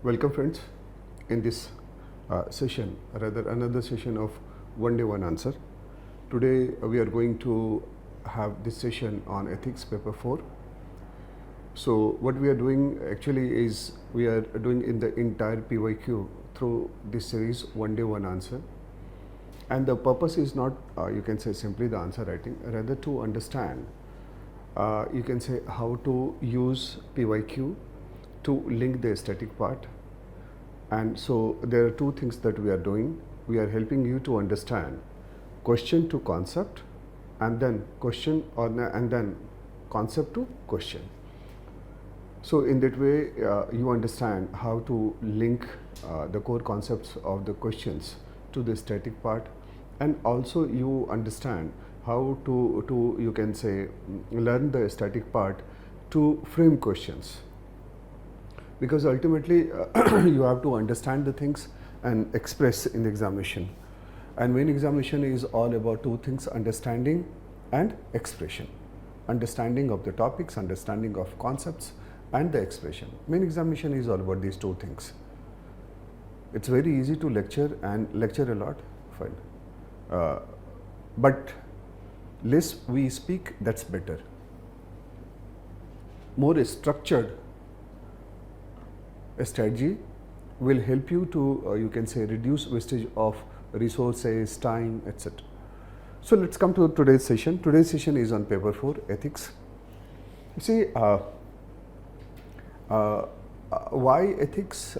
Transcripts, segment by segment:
Welcome friends in this session, rather another session of one day one answer. Today we are going to have this session on ethics paper 4. So what we are doing actually is we are doing in the entire PYQ through this series one day one answer, and the purpose is not you can say simply the answer writing, rather to understand you can say how to use PYQ to link the static part. And so there are two things that we are doing. We are helping you to understand question to concept, and then question and then concept to question. So in that way you understand how to link the core concepts of the questions to the static part, and also you understand how to you can say learn the static part to frame questions, because ultimately you have to understand the things and express in the examination. And main examination is all about two things: understanding and expression. Understanding of the topics, understanding of concepts, and the expression. Main examination is all about these two things. It's very easy to lecture and lecture a lot, fine. But less we speak, that's better. More structured a strategy will help you to you can say reduce wastage of resources, time, etc. So let's come to today's session. Today's session is on paper 4, ethics. See, why ethics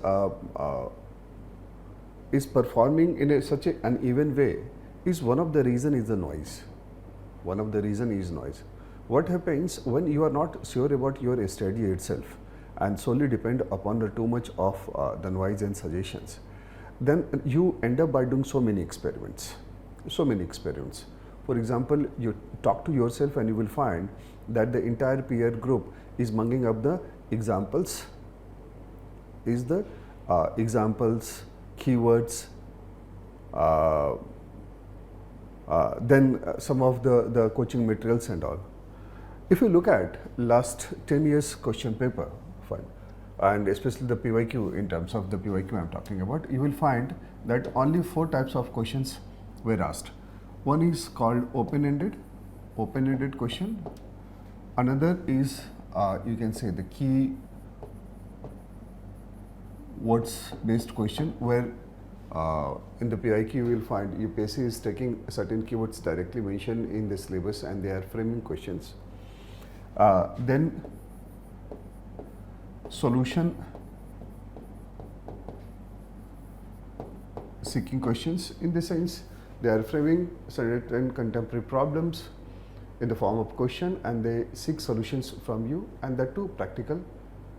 is performing in such an uneven way is one of the reason is the noise. One of the reason is noise. What happens when you are not sure about your strategy itself and solely depend upon the too much of the noise and suggestions, then you end up by doing so many experiments. For example, you talk to yourself and you will find that the entire peer group is munging up the examples, keywords, then some of the coaching materials and all. If you look at last 10 years question paper, fine, and especially the PYQ, in terms of the PYQ I am talking about, you will find that only 4 types of questions were asked. One is called open-ended question. Another is you can say the key words based question, where in the PYQ you will find UPSC is taking certain keywords directly mentioned in the syllabus and they are framing questions. Then solution seeking questions, in the sense they are framing certain contemporary problems in the form of question and they seek solutions from you, and that too practical,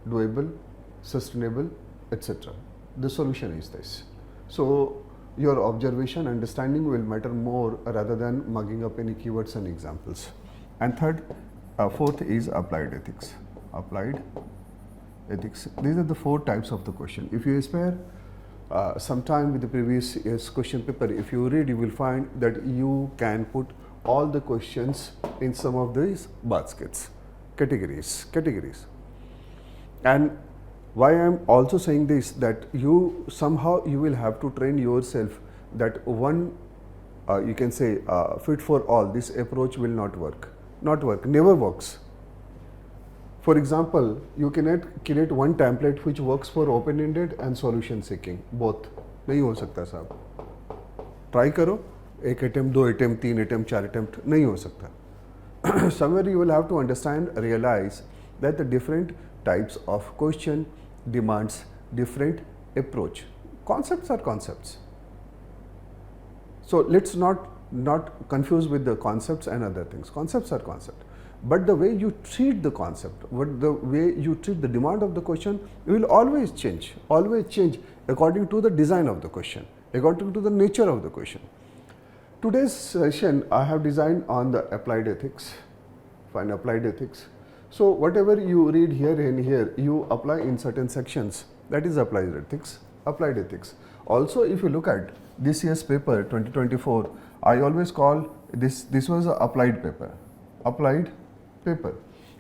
doable, sustainable, etc. The solution is this. So your observation, understanding will matter more rather than mugging up any keywords and examples. And fourth is applied ethics. Applied ethics. These are the 4 types of the question. If you spare some time with the previous year's question paper, if you read, you will find that you can put all the questions in some of these baskets, categories. And why I am also saying this, that you somehow you will have to train yourself that one you can say fit for all, this approach will not work, never works. For example, you cannot create one template which works for open-ended and solution seeking, both. नहीं हो सकता साहब. Try करो, 1 attempt, 2 attempt, 3 attempt, 4 attempt, नहीं हो सकता. Somewhere you will have to understand, realize that the different types of question demands different approach. Concepts are concepts. So let's not confuse with the concepts and other things. Concepts are concepts. But the way you treat the concept, the way you treat the demand of the question, will always change according to the design of the question, according to the nature of the question. Today's session I have designed on the applied ethics. Fine, applied ethics. So whatever you read here and here, you apply in certain sections. That is applied ethics. Applied ethics. Also, if you look at this year's paper 2024, I always call this was an applied paper.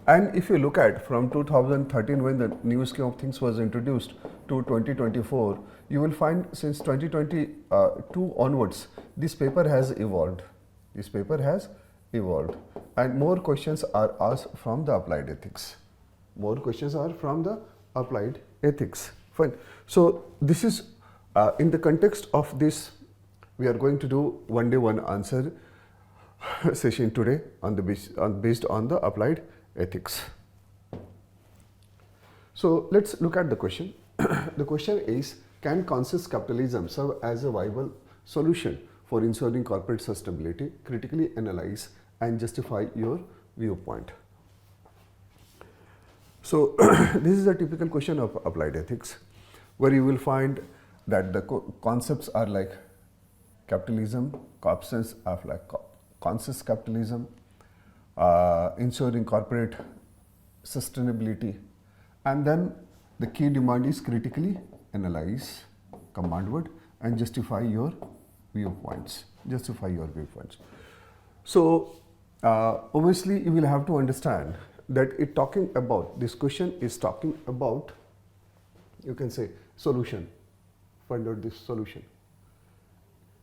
And if you look at from 2013 when the new scheme of things was introduced to 2024, you will find since 2022 onwards, this paper has evolved. This paper has evolved and more questions are asked from the applied ethics. More questions are from the applied ethics. Fine. So this is in the context of this, we are going to do one day one answer session today on the based on the applied ethics. So let's look at the question. The question is, can conscious capitalism serve as a viable solution for ensuring corporate sustainability? Critically analyze and justify your viewpoint. So this is a typical question of applied ethics, where you will find that the concepts are like capitalism, concepts are like conscious capitalism, ensuring corporate sustainability, and then the key demand is critically analyze, command word, and justify your viewpoints. Justify your viewpoints. So obviously you will have to understand that this question is talking about, you can say, solution. Find out this solution.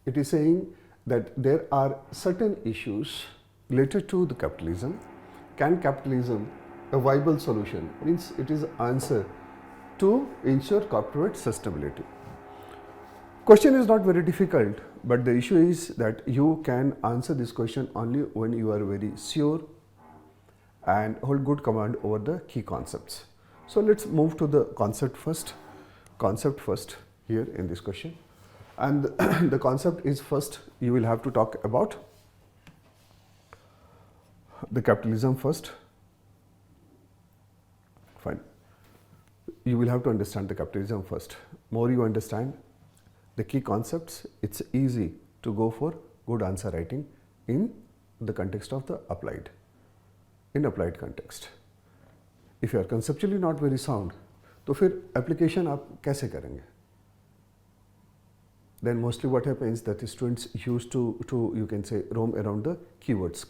It is saying that there are certain issues related to the capitalism. Can capitalism a viable solution? Means it is answer to ensure corporate sustainability. Question is not very difficult, but the issue is that you can answer this question only when you are very sure and hold good command over the key concepts. So let's move to the concept first. Concept first here in this question. And the concept is, first you will have to talk about the capitalism first. Fine. You will have to understand the capitalism first. More you understand the key concepts, it's easy to go for good answer writing in the context of the applied, in applied context. If you are conceptually not very sound, तो फिर application आप कैसे करेंगे? Then mostly what happens that the students used to you can say roam around the keywords,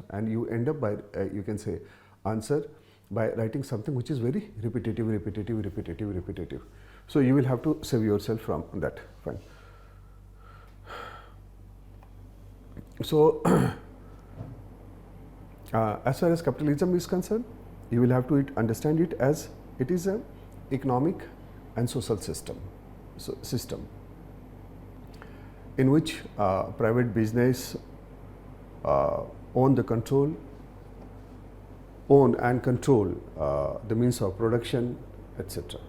and you end up by you can say answer by writing something which is very repetitive. So you will have to save yourself from that. Fine. So as far as capitalism is concerned, you will have to understand it as it is an economic and social system. In which private business own and control the means of production, etc.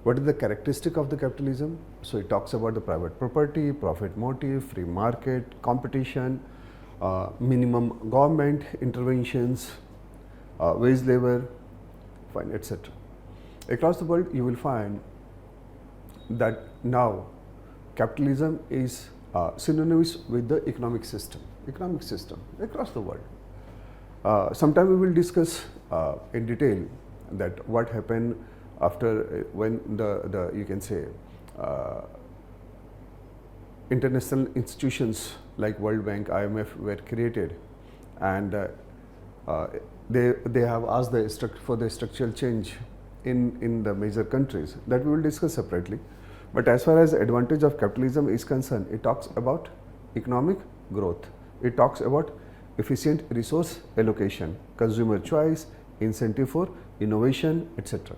What is the characteristic of the capitalism? So it talks about the private property, profit motive, free market, competition, minimum government interventions, wage labor, fine, etc. Across the world, you will find that now capitalism is synonymous with the economic system across the world. Sometime we will discuss in detail that what happened after when the you can say international institutions like World Bank, IMF were created, and they have asked for the structural change in the major countries. That we will discuss separately. But as far as advantage of capitalism is concerned, it talks about economic growth. It talks about efficient resource allocation, consumer choice, incentive for innovation, etc.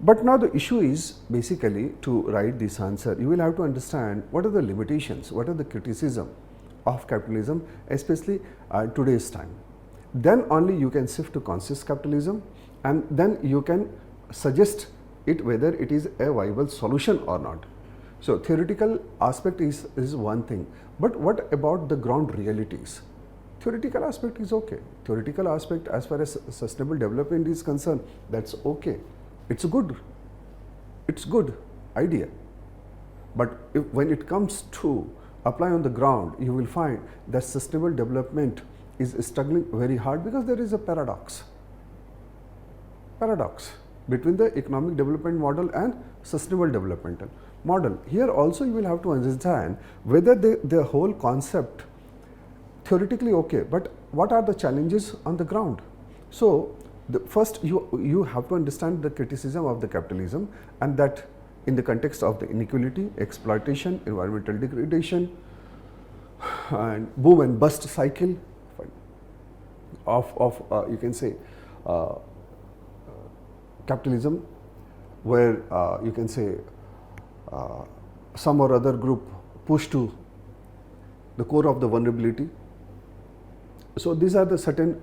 But now the issue is basically to write this answer, you will have to understand what are the limitations, what are the criticism of capitalism, especially today's time. Then only you can shift to conscious capitalism, and then you can suggest it whether it is a viable solution or not. So theoretical aspect is one thing, but what about the ground realities? Theoretical aspect is okay. Theoretical aspect as far as sustainable development is concerned, that's okay. It's good idea. But when it comes to apply on the ground, you will find that sustainable development is struggling very hard because there is a paradox between the economic development model and sustainable developmental model. Here also you will have to understand whether the whole concept theoretically okay, but what are the challenges on the ground? So first you have to understand the criticism of the capitalism, and that in the context of the inequality, exploitation, environmental degradation, and boom and bust cycle of you can say capitalism, where you can say some or other group push to the core of the vulnerability. So these are the certain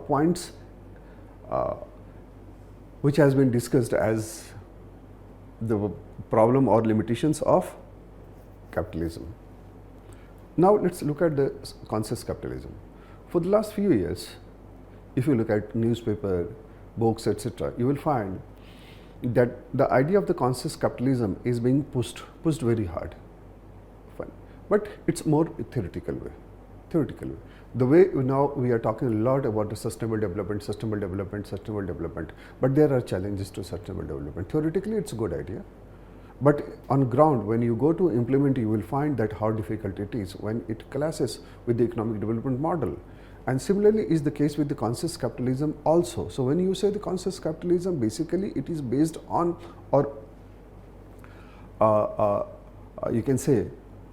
points which has been discussed as the problem or limitations of capitalism. Now let's look at the conscious capitalism. For the last few years, if you look at newspaper, books, etc., you will find that the idea of the conscious capitalism is being pushed very hard. Fine. But it's more theoretical way. The way now we are talking a lot about the sustainable development, but there are challenges to sustainable development. Theoretically, it's a good idea. But on ground, when you go to implement, you will find that how difficult it is when it clashes with the economic development model. And similarly is the case with the conscious capitalism also. So when you say the conscious capitalism, basically it is based on, or you can say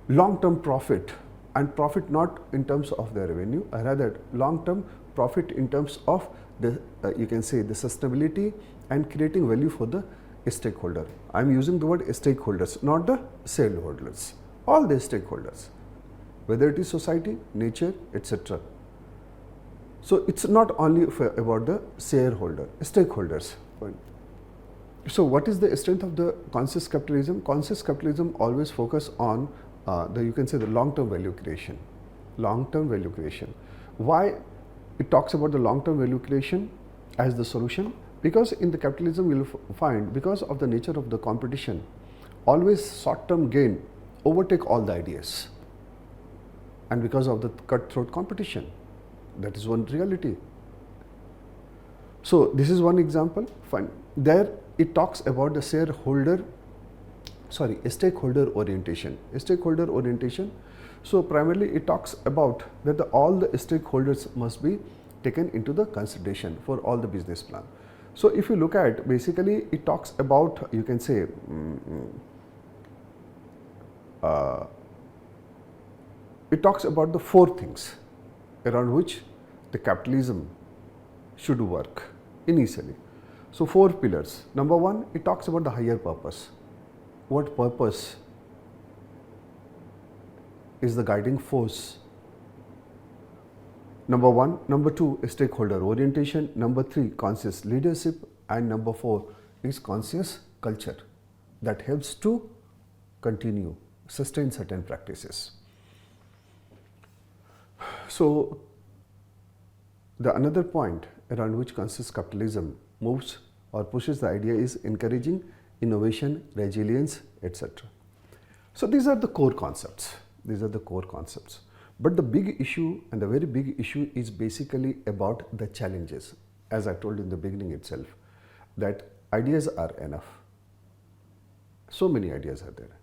long-term profit, and profit not in terms of the revenue, rather long-term profit in terms of the you can say the sustainability and creating value for the stakeholder. I am using the word stakeholders, not the shareholders, all the stakeholders, whether it is society, nature, etc. So it's not only about the shareholder, stakeholders. So what is the strength of the conscious capitalism? Conscious capitalism always focus on the you can say the long-term value creation. Long-term value creation. Why it talks about the long-term value creation as the solution? Because in the capitalism you will find, because of the nature of the competition, always short-term gain overtake all the ideas, and because of the cutthroat competition. That is one reality. So this is one example. Fine. There it talks about the stakeholder orientation. Stakeholder orientation. So primarily it talks about that all the stakeholders must be taken into the consideration for all the business plan. So if you look at, basically it talks about, you can say it talks about the four things around which the capitalism should work initially. So four pillars. Number one, it talks about the higher purpose. What purpose is the guiding force? Number one. Number two, stakeholder orientation. Number three, conscious leadership. And number four is conscious culture that helps to continue, sustain certain practices. So the another point around which conscious capitalism moves or pushes the idea is encouraging innovation, resilience, etc. So these are the core concepts. But the big issue, and the very big issue, is basically about the challenges. As I told in the beginning itself, that ideas are enough. So many ideas are there.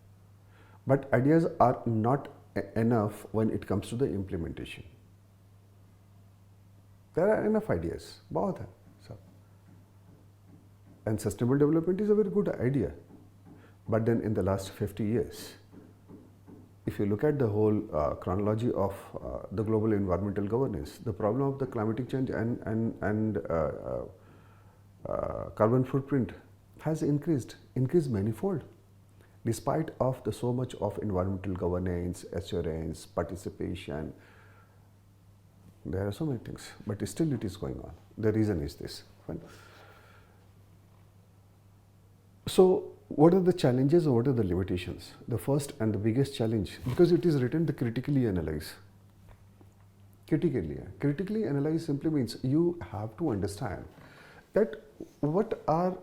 But ideas are not enough when it comes to the implementation. There are enough ideas. बहुत है सब. And sustainable development is a very good idea. But then in the last 50 years, if you look at the whole chronology of the global environmental governance, the problem of the climatic change and carbon footprint has increased manifold, despite of the so much of environmental governance, assurance, participation. There are so many things, but still it is going on. The reason is this. Fine. So what are the challenges or what are the limitations? The first and the biggest challenge, because it is written, the critically analyze. Critically analyze simply means you have to understand that what are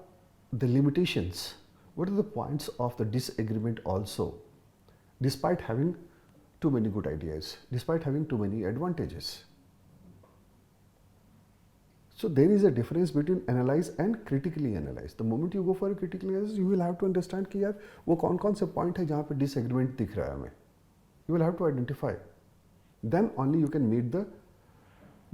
the limitations, what are the points of the disagreement also, despite having too many good ideas, despite having too many advantages. So there is a difference between analyze and critically analyze. The moment you go for a critically analysis, you will have to understand कि यार वो कौन-कौन से point है जहाँ पे disagreement दिख रहा है हमें. You will have to identify. Then only you can meet the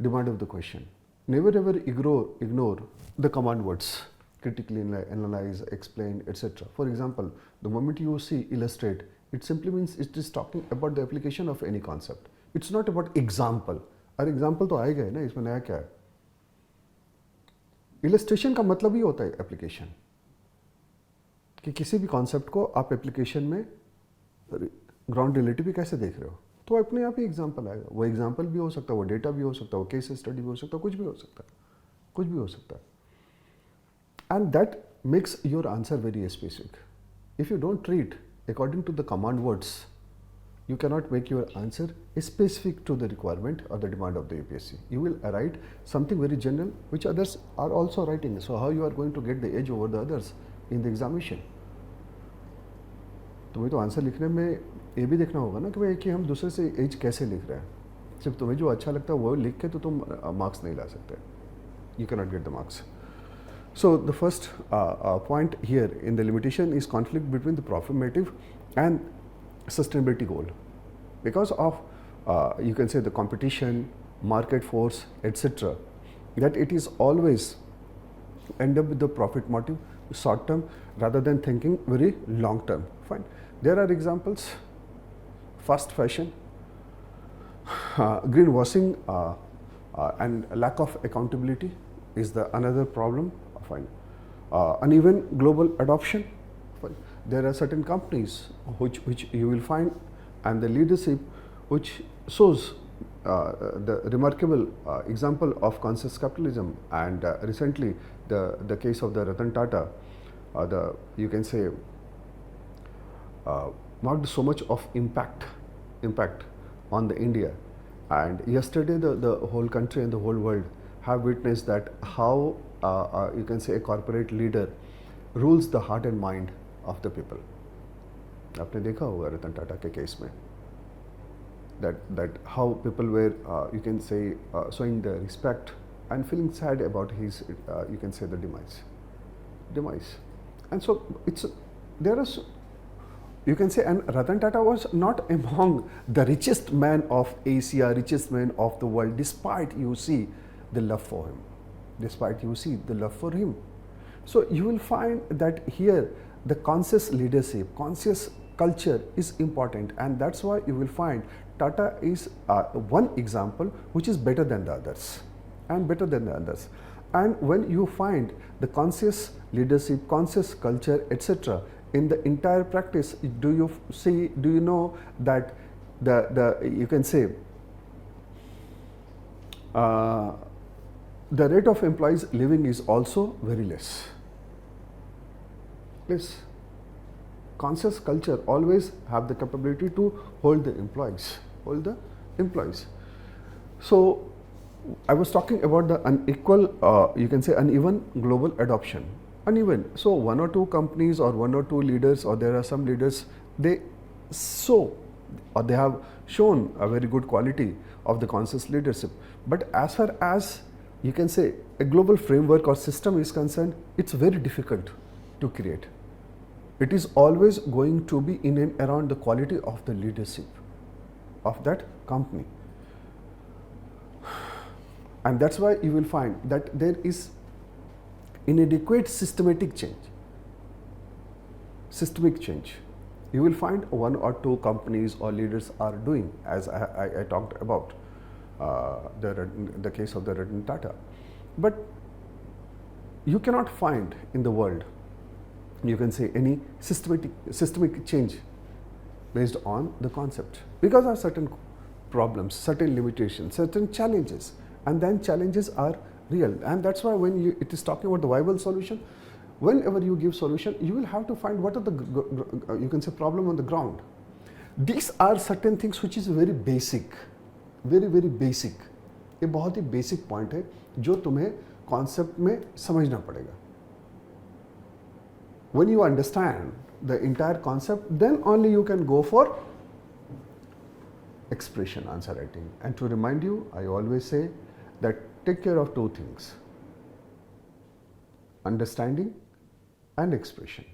demand of the question. Never ever ignore the command words. Critically analyze, explain, etc. For example, the moment you see illustrate, it simply means it is talking about the application of any concept. It's not about example. और example तो आएगा ही ना, इसमें नया क्या है? Illustration का मतलब ही होता है एप्लीकेशन, कि किसी भी कॉन्सेप्ट को आप एप्लीकेशन में ग्राउंड रिलेटिव कैसे देख रहे हो, तो अपने आप ही एग्जाम्पल आएगा. वो एग्जाम्पल भी हो सकता है, वो डेटा भी हो सकता है, वो केस स्टडी भी हो सकता है, कुछ भी हो सकता है, कुछ भी हो सकता है. And that makes your answer very specific. If you don't treat according to the command words, you cannot make your answer specific to the requirement or the demand of the UPSC. You will write something very general which others are also writing. So how you are going to get the edge over the others in the examination? तुम्हें तो answer लिखने में ये भी देखना होगा ना कि भाई कि हम दूसरे से एज कैसे लिख रहे हैं. सिर्फ तुम्हें जो अच्छा लगता है वो लिख के तो तुम मार्क्स नहीं ला सकते. You cannot get the marks. So the first point here in the limitation is conflict between the profit motive and sustainability goal. Because of you can say the competition, market force, etc., that it is always end up with the profit motive, short term, rather than thinking very long term. Fine. There are examples: fast fashion, greenwashing, and lack of accountability is the another problem. Fine. Uneven global adoption. Fine. There are certain companies which you will find, and the leadership which shows the remarkable example of conscious capitalism, and recently the case of the Ratan Tata, you can say marked so much of impact on the India, and yesterday the whole country and the whole world have witnessed that how you can say a corporate leader rules the heart and mind of the people. आपने देखा होगा रतन टाटा के case में that how people were you can say showing the respect and feeling sad about his you can say the demise. And so it's there are you can say, and Ratan Tata was not among the richest man of Asia, richest man of the world, despite you see the love for him. Despite you see the love for him. So you will find that here the conscious leadership, conscious culture is important, and that's why you will find Tata is one example which is better than the others, and better than the others. And when you find the conscious leadership, conscious culture, etc., in the entire practice, do you know that the you can say the rate of employees leaving is also very less. Yes. Conscious culture always have the capability to hold the employees. So I was talking about the unequal, you can say uneven global adoption. Uneven. So one or two companies or one or two leaders, or there are some leaders, they have shown a very good quality of the conscious leadership. But as far as you can say a global framework or system is concerned, it's very difficult to create. It is always going to be in and around the quality of the leadership of that company. And that's why you will find that there is inadequate systemic change. You will find one or two companies or leaders are doing, as I talked about the case of the Ratan Tata. But you cannot find in the world, you can say, any systemic change based on the concept, because of certain problems, certain limitations, certain challenges, and then challenges are real. And that's why when it is talking about the viable solution, whenever you give solution, you will have to find what are the you can say problem on the ground. These are certain things which is very basic, very basic. ये बहुत ही basic point है जो तुम्हें concept में समझना पड़ेगा. When you understand the entire concept, then only you can go for expression answer writing. And to remind you, I always say that take care of two things: understanding and expression.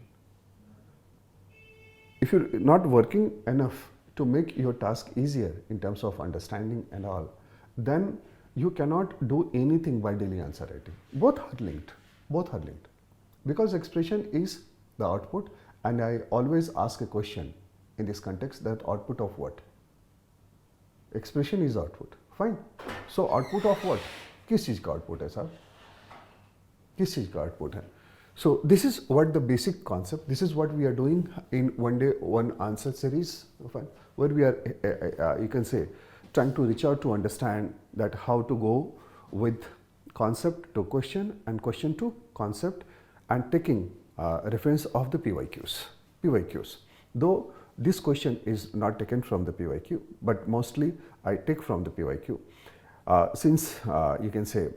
If you're not working enough to make your task easier in terms of understanding and all, then you cannot do anything by daily answer writing. Both are linked. Both are linked. Because expression is the output, and I always ask a question in this context, that output of what? Expression is output. Fine. So output of what? किस चीज का output है साहब? किस चीज का output है? So this is what the basic concept. This is what we are doing in one day one answer series, where we are you can say trying to reach out to understand that how to go with concept to question and question to concept, and taking reference of the PYQs. Though this question is not taken from the PYQ, but mostly I take from the PYQ. Since you can say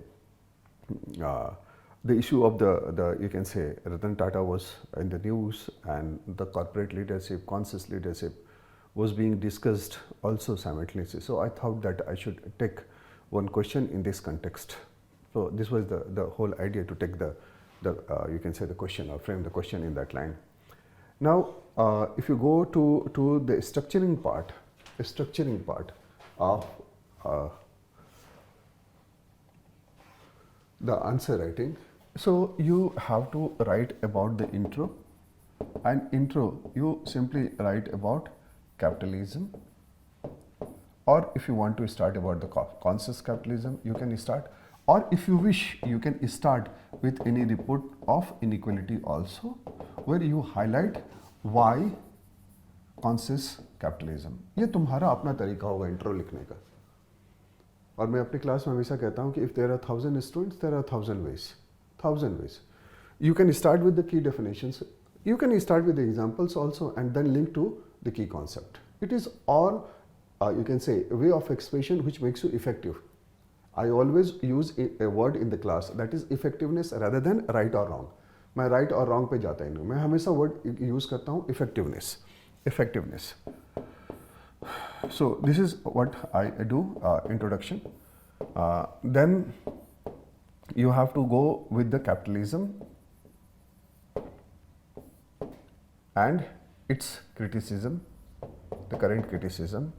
the issue of the you can say Ratan Tata was in the news, and the corporate leadership, conscious leadership was being discussed also simultaneously. So I thought that I should take one question in this context. So this was the whole idea, to take the you can say the question, or frame the question in that line. Now if you go to the structuring part of the answer writing. So you have to write about the intro, and intro you simply write about capitalism, or if you want to start about the conscious capitalism, you can start, or if you wish you can start with any report of inequality also, where you highlight why conscious capitalism. ये तुम्हारा अपना तरीका होगा intro लिखने का, और मैं अपनी क्लास में हमेशा कहता हूँ कि if there are 1000 students, there are 1000 ways. You can start with the key definitions, you can start with the examples also, and then link to the key concept. It is all you can say a way of expression which makes you effective. I always use a word in the class, that is effectiveness, rather than right or wrong. मैं right or wrong पे जाता ही नहीं, मैं हमेशा word use करता हूँ effectiveness. So this is what I do, introduction. Then you have to go with the capitalism and its criticism, the current criticism,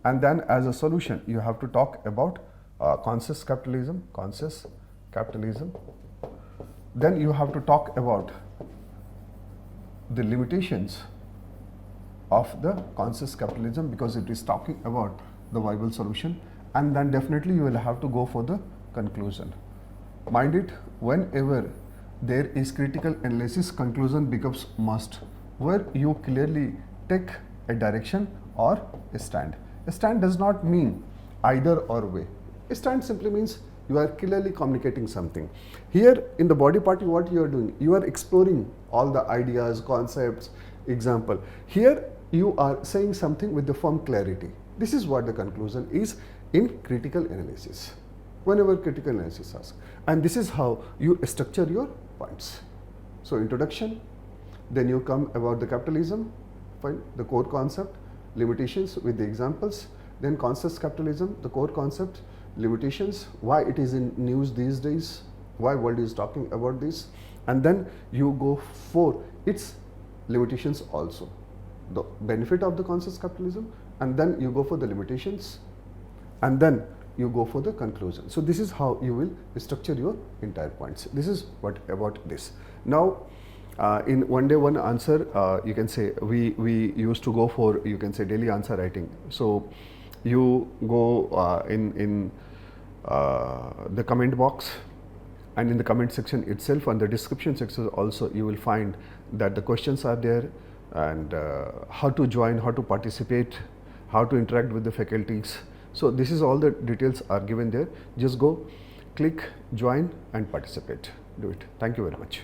and then as a solution you have to talk about conscious capitalism. Then you have to talk about the limitations of the conscious capitalism, because it is talking about the viable solution, and then definitely you will have to go for the conclusion. Mind it, whenever there is critical analysis, conclusion becomes must, where you clearly take a direction or a stand. A stand does not mean either or way. A stand simply means you are clearly communicating something. Here in the body part, what you are doing, you are exploring all the ideas, concepts, example. Here you are saying something with the firm clarity. This is what the conclusion is in critical analysis, whenever critical analysis asks. And this is how you structure your points. So introduction, then you come about the capitalism, fine, the core concept, limitations with the examples, then conscious capitalism, the core concept, limitations, why it is in news these days, why world is talking about this, and then you go for its limitations also, the benefit of the conscious capitalism, and then you go for the limitations, and then you go for the conclusion. So this is how you will structure your entire points. This is what about this. Now in one day one answer, you can say we used to go for, you can say, daily answer writing. So you go in the comment box, and in the comment section itself, and the description section also, you will find that the questions are there, and how to join, how to participate, how to interact with the faculties. So this is all the details are given there. Just go, click, join and participate. Do it. Thank you very much.